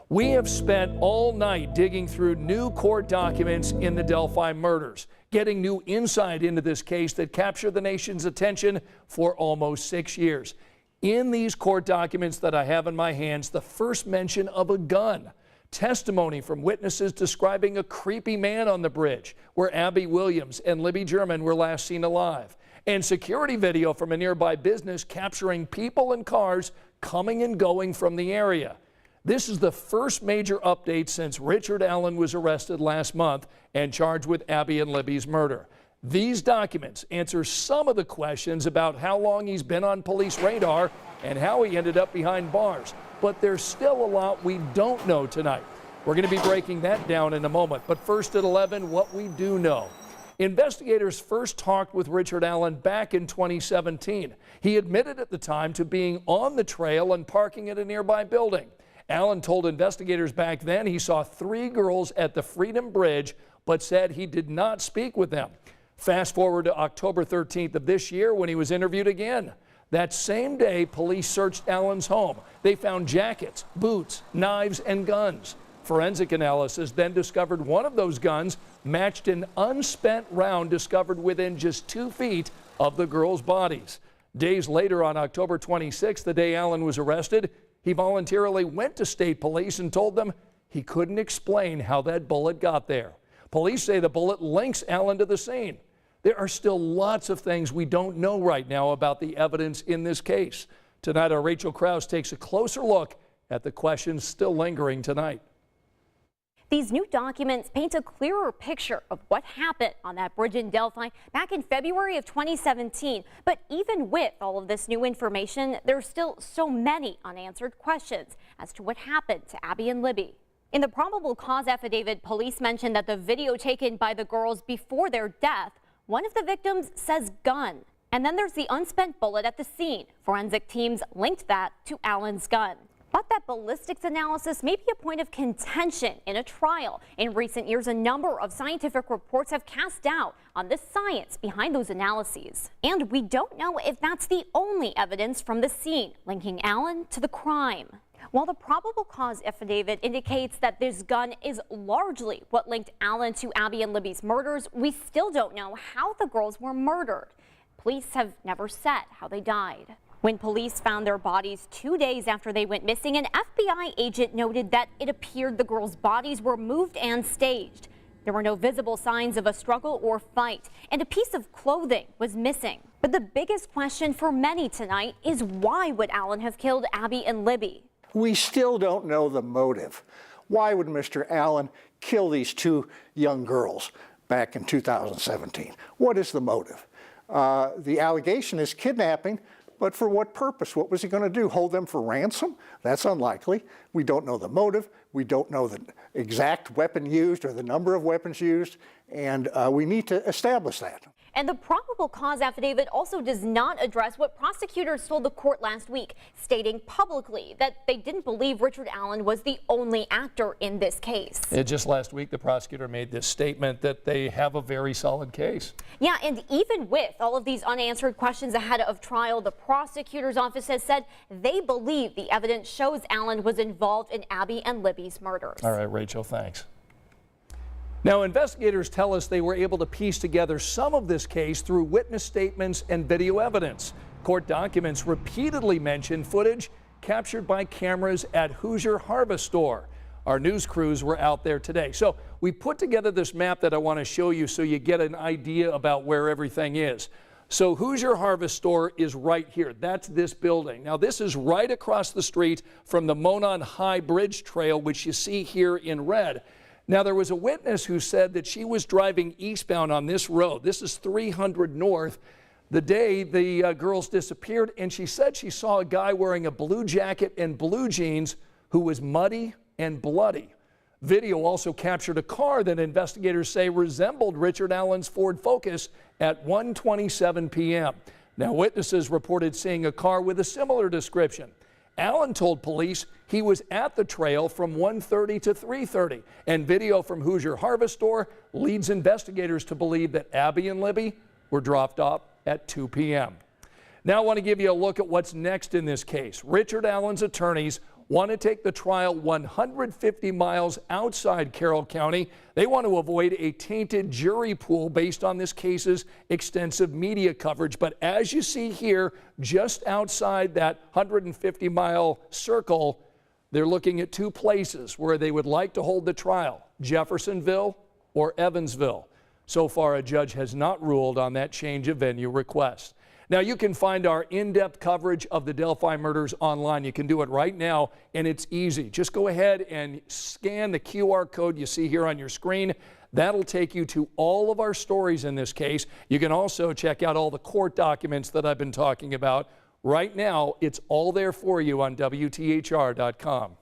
We have spent all night digging through new court documents in the Delphi murders, getting new insight into this case that captured the nation's attention for almost 6 years. In these court documents that I have in my hands, the first mention of a gun, testimony from witnesses describing a creepy man on the bridge where Abby Williams and Libby German were last seen alive, and security video from a nearby business capturing people and cars coming and going from the area. This is the first major update since Richard Allen was arrested last month and charged with Abby and Libby's murder. These documents answer some of the questions about how long he's been on police radar and how he ended up behind bars. But there's still a lot we don't know tonight. We're going to be breaking that down in a moment. But first at 11, what we do know. Investigators first talked with Richard Allen back in 2017. He admitted at the time to being on the trail and parking at a nearby building. Allen told investigators back then he saw 3 girls at the Freedom Bridge, but said he did not speak with them. Fast forward to October 13th of this year when he was interviewed again. That same day, police searched Allen's home. They found jackets, boots, knives, and guns. Forensic analysis then discovered one of those guns matched an unspent round discovered within just 2 feet of the girls' bodies. Days later, on October 26th, the day Allen was arrested, he voluntarily went to state police and told them he couldn't explain how that bullet got there. Police say the bullet links Allen to the scene. There are still lots of things we don't know right now about the evidence in this case. Tonight, our Rachel Krause takes a closer look at the questions still lingering tonight. These new documents paint a clearer picture of what happened on that bridge in Delphi back in February of 2017. But even with all of this new information, there's still so many unanswered questions as to what happened to Abby and Libby. In the probable cause affidavit, police mentioned that the video taken by the girls before their death, one of the victims says gun. And then there's the unspent bullet at the scene. Forensic teams linked that to Allen's gun. But that ballistics analysis may be a point of contention in a trial. In recent years, a number of scientific reports have cast doubt on the science behind those analyses. And we don't know if that's the only evidence from the scene linking Allen to the crime. While the probable cause affidavit indicates that this gun is largely what linked Allen to Abby and Libby's murders, we still don't know how the girls were murdered. Police have never said how they died. When police found their bodies 2 days after they went missing, an FBI agent noted that it appeared the girls' bodies were moved and staged. There were no visible signs of a struggle or fight, and a piece of clothing was missing. But the biggest question for many tonight is why would Allen have killed Abby and Libby? We still don't know the motive. Why would Mr. Allen kill these 2 young girls back in 2017? What is the motive? The allegation is kidnapping. But for what purpose? What was he going to do? Hold them for ransom? That's unlikely. We don't know the motive. We don't know the exact weapon used or the number of weapons used, and we need to establish that. And the probable cause affidavit also does not address what prosecutors told the court last week, stating publicly that they didn't believe Richard Allen was the only actor in this case. Just last week, the prosecutor made this statement that they have a very solid case. Yeah, and even with all of these unanswered questions ahead of trial, the prosecutor's office has said they believe the evidence shows Allen was involved in Abby and Libby's murders. All right, Rachel, thanks. Now, investigators tell us they were able to piece together some of this case through witness statements and video evidence. Court documents repeatedly mention footage captured by cameras at Hoosier Harvest Store. Our news crews were out there today. So we put together this map that I want to show you so you get an idea about where everything is. So Hoosier Harvest Store is right here. That's this building. Now, this is right across the street from the Monon High Bridge Trail, which you see here in red. Now, there was a witness who said that she was driving eastbound on this road. This is 300 North the day the girls disappeared, and she said she saw a guy wearing a blue jacket and blue jeans who was muddy and bloody. Video also captured a car that investigators say resembled Richard Allen's Ford Focus at 1:27 p.m. Now, witnesses reported seeing a car with a similar description. Allen told police he was at the trail from 1:30 to 3:30, and video from Hoosier Harvest Store leads investigators to believe that Abby and Libby were dropped off at 2 p.m. Now I want to give you a look at what's next in this case. Richard Allen's attorneys want to take the trial 150 miles outside Carroll County. They want to avoid a tainted jury pool based on this case's extensive media coverage. But as you see here, just outside that 150-mile circle, they're looking at two places where they would like to hold the trial, Jeffersonville or Evansville. So far, a judge has not ruled on that change of venue request. Now, you can find our in-depth coverage of the Delphi murders online. You can do it right now, and it's easy. Just go ahead and scan the QR code you see here on your screen. That'll take you to all of our stories in this case. You can also check out all the court documents that I've been talking about. Right now, it's all there for you on WTHR.com.